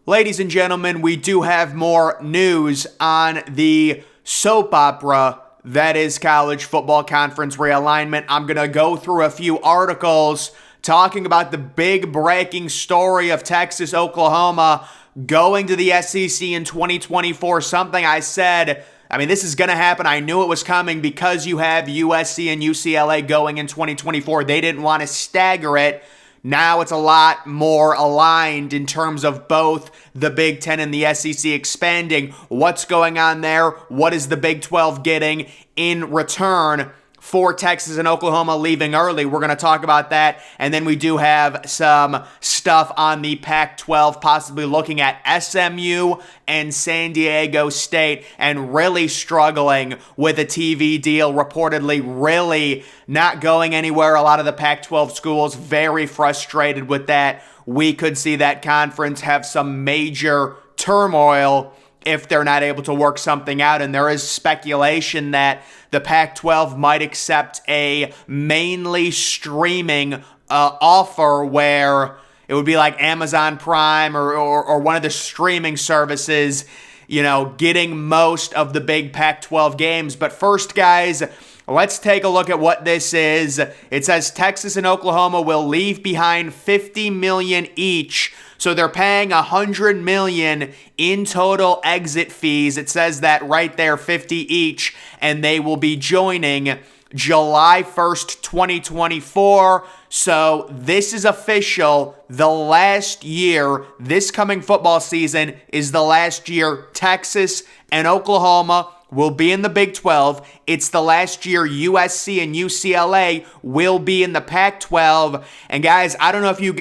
Ladies and gentlemen, we do have more news on the soap opera that is college football conference realignment. I'm going to go through a few articles talking about the big breaking story of Texas, Oklahoma going to the SEC in 2024. Something I said, this is going to happen. I knew it was coming because you have USC and UCLA going in 2024. They didn't want to stagger it. Now it's a lot more aligned in terms of both the Big Ten and the SEC expanding. What's going on there? What is the Big 12 getting in return for Texas and Oklahoma leaving early? We're going to talk about that. And then we do have some stuff on the Pac-12, possibly looking at SMU and San Diego State and really struggling with a TV deal, reportedly really not going anywhere. A lot of the Pac-12 schools very frustrated with that. We could see that conference have some major turmoil if they're not able to work something out. And there is speculation that the Pac-12 might accept a mainly streaming offer where it would be like Amazon Prime or one of the streaming services, getting most of the big Pac-12 games. But first, guys, let's take a look at what this is. It says Texas and Oklahoma will leave behind $50 million each. So they're paying $100 million in total exit fees. It says that right there, 50 each, and they will be joining July 1st, 2024. So this is official. The last year, this coming football season is the last year Texas and Oklahoma will be in the Big 12. It's the last year USC and UCLA will be in the Pac-12. And guys, I don't know if you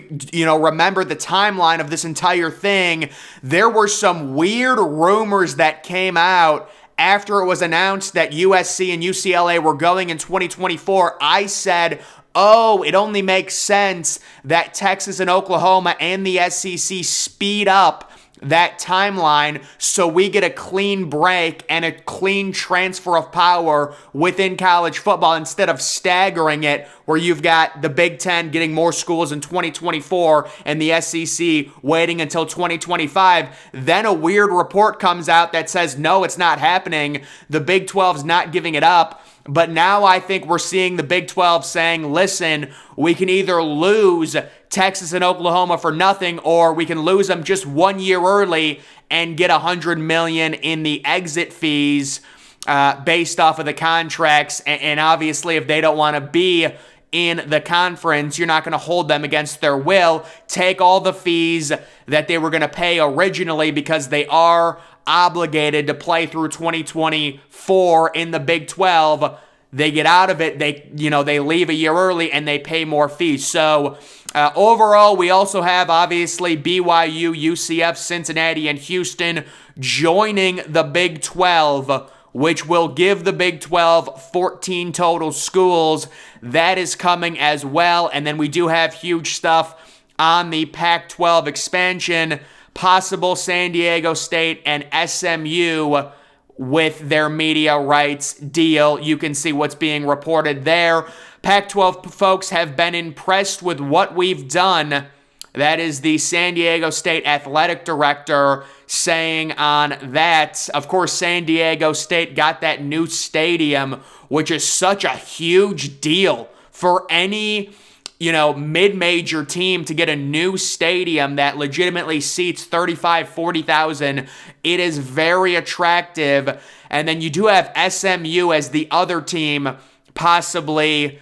remember the timeline of this entire thing. There were some weird rumors that came out after it was announced that USC and UCLA were going in 2024. I said, it only makes sense that Texas and Oklahoma and the SEC speed up that timeline so we get a clean break and a clean transfer of power within college football instead of staggering it where you've got the Big Ten getting more schools in 2024 and the SEC waiting until 2025. Then a weird report comes out that says, no, it's not happening. The Big 12's not giving it up. But now I think we're seeing the Big 12 saying, listen, we can either lose Texas and Oklahoma for nothing, or we can lose them just 1 year early and get $100 million in the exit fees based off of the contracts. And obviously, if they don't want to be in the conference, you're not going to hold them against their will. Take all the fees that they were going to pay originally because they are obligated to play through 2024 in the Big 12. They get out of it, they leave a year early and they pay more fees. So overall, we also have obviously BYU, UCF, Cincinnati, and Houston joining the Big 12, which will give the Big 12 14 total schools. That is coming as well. And then we do have huge stuff on the Pac-12 expansion. Possible San Diego State and SMU with their media rights deal. You can see what's being reported there. Pac-12 folks have been impressed with what we've done. That is the San Diego State athletic director saying on that. Of course, San Diego State got that new stadium, which is such a huge deal for any mid-major team to get a new stadium that legitimately seats 35, 40,000. It is very attractive. And then you do have SMU as the other team, possibly,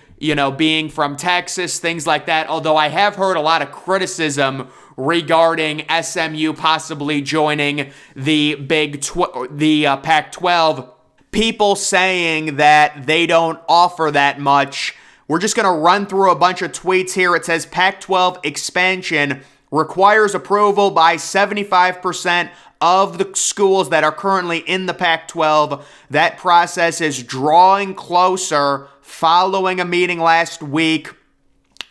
being from Texas, things like that. Although I have heard a lot of criticism regarding SMU possibly joining the Pac-12. People saying that they don't offer that much. We're just going to run through a bunch of tweets here. It says Pac-12 expansion requires approval by 75% of the schools that are currently in the Pac-12. That process is drawing closer following a meeting last week.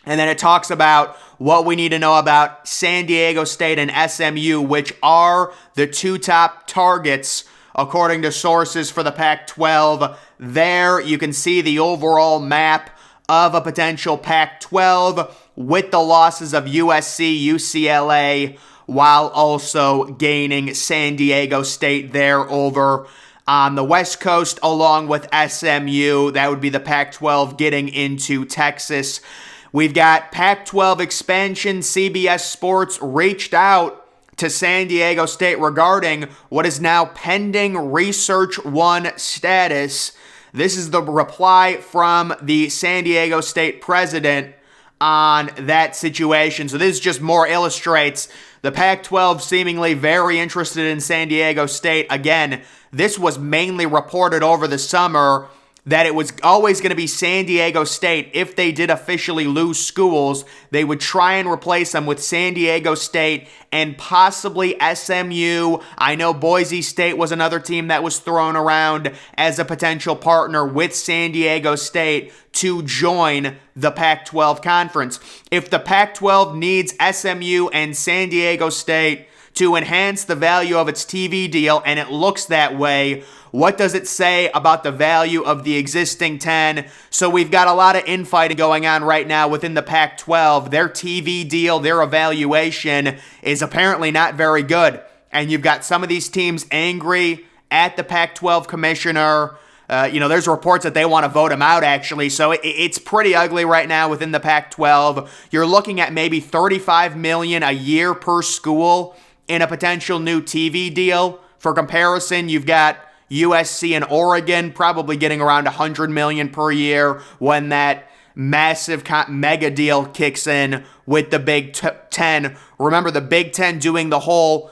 And then it talks about what we need to know about San Diego State and SMU, which are the two top targets according to sources for the Pac-12. There you can see the overall map of a potential Pac-12 with the losses of USC, UCLA, while also gaining San Diego State there over on the West Coast, along with SMU. That would be the Pac-12 getting into Texas. We've got Pac-12 expansion. CBS Sports reached out to San Diego State regarding what is now pending Research 1 status. This is the reply from the San Diego State president on that situation. So this just more illustrates the Pac-12 seemingly very interested in San Diego State. Again, this was mainly reported over the summer that it was always going to be San Diego State. If they did officially lose schools, they would try and replace them with San Diego State and possibly SMU. I know Boise State was another team that was thrown around as a potential partner with San Diego State to join the Pac-12 conference. If the Pac-12 needs SMU and San Diego State to enhance the value of its TV deal, and it looks that way, what does it say about the value of the existing 10? So we've got a lot of infighting going on right now within the Pac-12. Their TV deal, their evaluation is apparently not very good. And you've got some of these teams angry at the Pac-12 commissioner. There's reports that they want to vote him out, actually. So it's pretty ugly right now within the Pac-12. You're looking at maybe $35 million a year per school in a potential new TV deal. For comparison, you've got USC and Oregon probably getting around $100 million per year when that massive mega deal kicks in with the Big Ten. Remember, the Big Ten doing the whole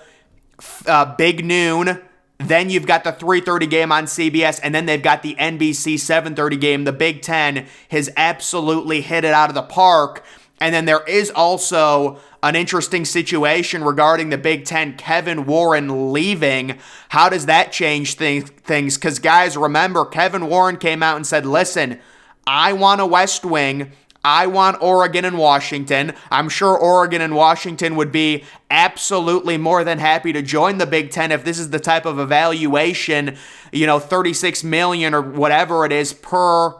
Big Noon. Then you've got the 3:30 game on CBS, and then they've got the NBC 7:30 game. The Big Ten has absolutely hit it out of the park. And then there is also an interesting situation regarding the Big Ten, Kevin Warren leaving. How does that change things? Because, guys, remember, Kevin Warren came out and said, listen, I want a West Wing. I want Oregon and Washington. I'm sure Oregon and Washington would be absolutely more than happy to join the Big Ten if this is the type of evaluation, $36 million or whatever it is per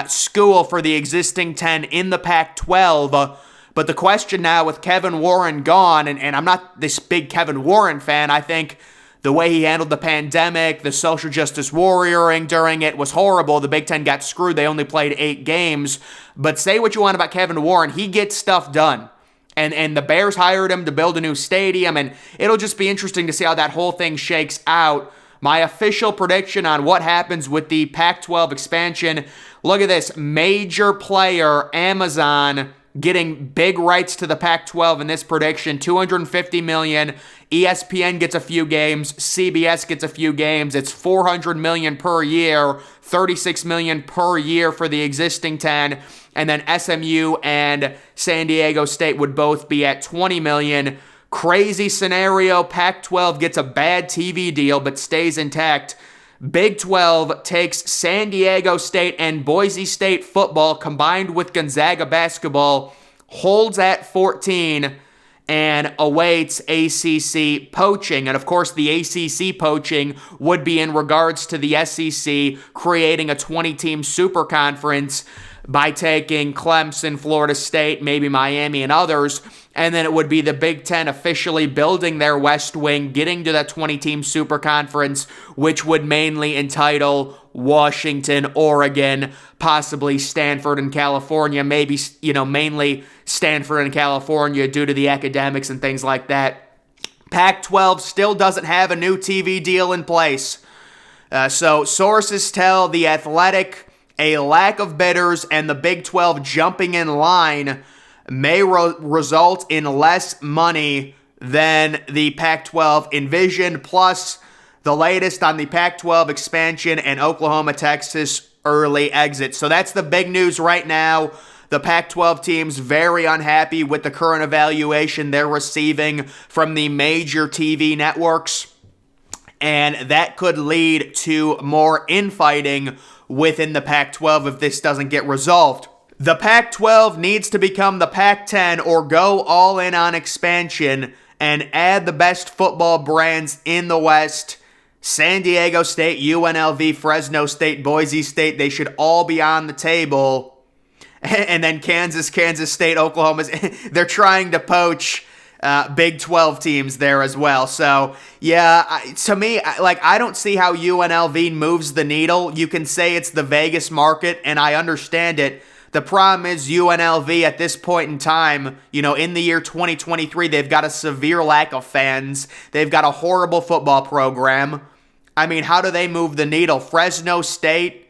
school for the existing 10 in the Pac-12. But the question now with Kevin Warren gone, and I'm not this big Kevin Warren fan, I think the way he handled the pandemic, the social justice warrioring during it was horrible. The Big Ten got screwed. They only played 8 games. But say what you want about Kevin Warren, he gets stuff done. And the Bears hired him to build a new stadium, and it'll just be interesting to see how that whole thing shakes out. My official prediction on what happens with the Pac-12 expansion, look at this, major player, Amazon, getting big rights to the Pac-12 in this prediction, $250 million. ESPN gets a few games. CBS gets a few games. It's $400 million per year, $36 million per year for the existing 10. And then SMU and San Diego State would both be at $20 million. Crazy scenario. Pac-12 gets a bad TV deal but stays intact. Big 12 takes San Diego State and Boise State football combined with Gonzaga basketball, holds at 14, and awaits ACC poaching. And of course, the ACC poaching would be in regards to the SEC creating a 20-team super conference by taking Clemson, Florida State, maybe Miami, and others. And then it would be the Big Ten officially building their West Wing, getting to that 20-team super conference, which would mainly entitle Washington, Oregon, possibly Stanford and California, maybe, mainly Stanford and California due to the academics and things like that. Pac-12 still doesn't have a new TV deal in place. So sources tell The Athletic a lack of bidders and the Big 12 jumping in line may result in less money than the Pac-12 envisioned, plus the latest on the Pac-12 expansion and Oklahoma, Texas early exit. So that's the big news right now. The Pac-12 team's very unhappy with the current evaluation they're receiving from the major TV networks, and that could lead to more infighting within the Pac-12 if this doesn't get resolved. The Pac-12 needs to become the Pac-10 or go all in on expansion and add the best football brands in the West. San Diego State, UNLV, Fresno State, Boise State, they should all be on the table. And then Kansas State, Oklahoma, they're trying to poach Big 12 teams there as well. So, yeah, to me, I don't see how UNLV moves the needle. You can say it's the Vegas market, and I understand it. The problem is UNLV at this point in time, in the year 2023, they've got a severe lack of fans. They've got a horrible football program. I mean, how do they move the needle? Fresno State,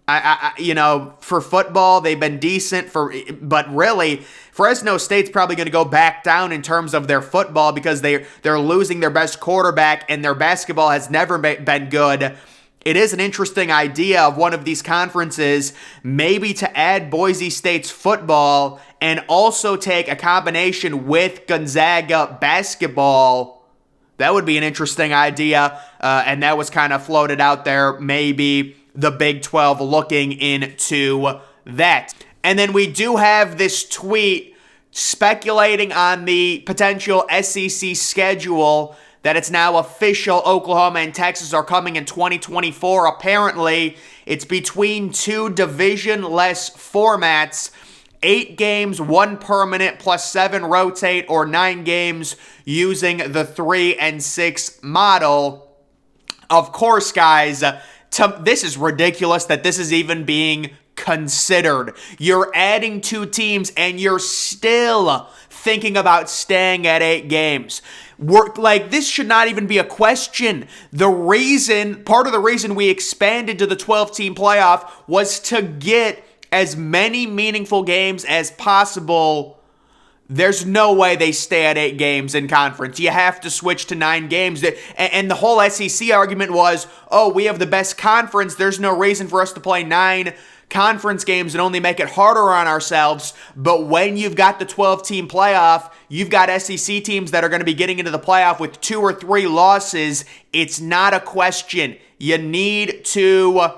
for football, they've been decent but really, Fresno State's probably going to go back down in terms of their football because they're losing their best quarterback and their basketball has never been good. It is an interesting idea of one of these conferences maybe to add Boise State's football and also take a combination with Gonzaga basketball. That would be an interesting idea, and that was kind of floated out there, maybe the Big 12 looking into that. And then we do have this tweet speculating on the potential SEC schedule, that it's now official. Oklahoma and Texas are coming in 2024. Apparently, it's between two division-less formats, 8 games, 1 permanent, plus 7 rotate, or 9 games using the 3 and 6 model. Of course, guys, this is ridiculous that this is even being considered. You're adding 2 teams and you're still thinking about staying at 8 games. This should not even be a question. Part of the reason we expanded to the 12-team playoff was to get as many meaningful games as possible. There's no way they stay at 8 games in conference. You have to switch to 9 games. And the whole SEC argument was, we have the best conference. There's no reason for us to play 9 conference games and only make it harder on ourselves. But when you've got the 12-team playoff, you've got SEC teams that are going to be getting into the playoff with 2 or 3 losses. It's not a question. You need to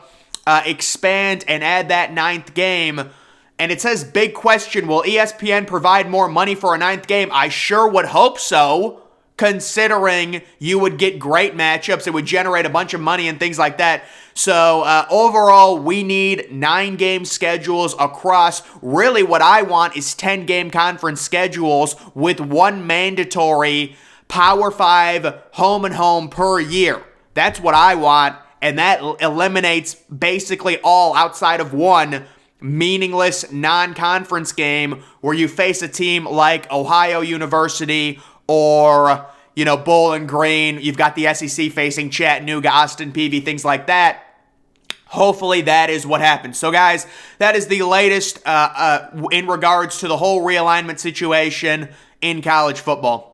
expand and add that 9th game. And it says, big question, will ESPN provide more money for a 9th game? I sure would hope so, considering you would get great matchups. It would generate a bunch of money and things like that. So overall, we need 9-game schedules across. Really what I want is 10-game conference schedules with 1 mandatory Power 5 home and home per year. That's what I want, and that eliminates basically all outside of 1 meaningless non-conference game where you face a team like Ohio University or, Bowling Green. You've got the SEC facing Chattanooga, Austin Peay, things like that. Hopefully that is what happens. So guys, that is the latest in regards to the whole realignment situation in college football.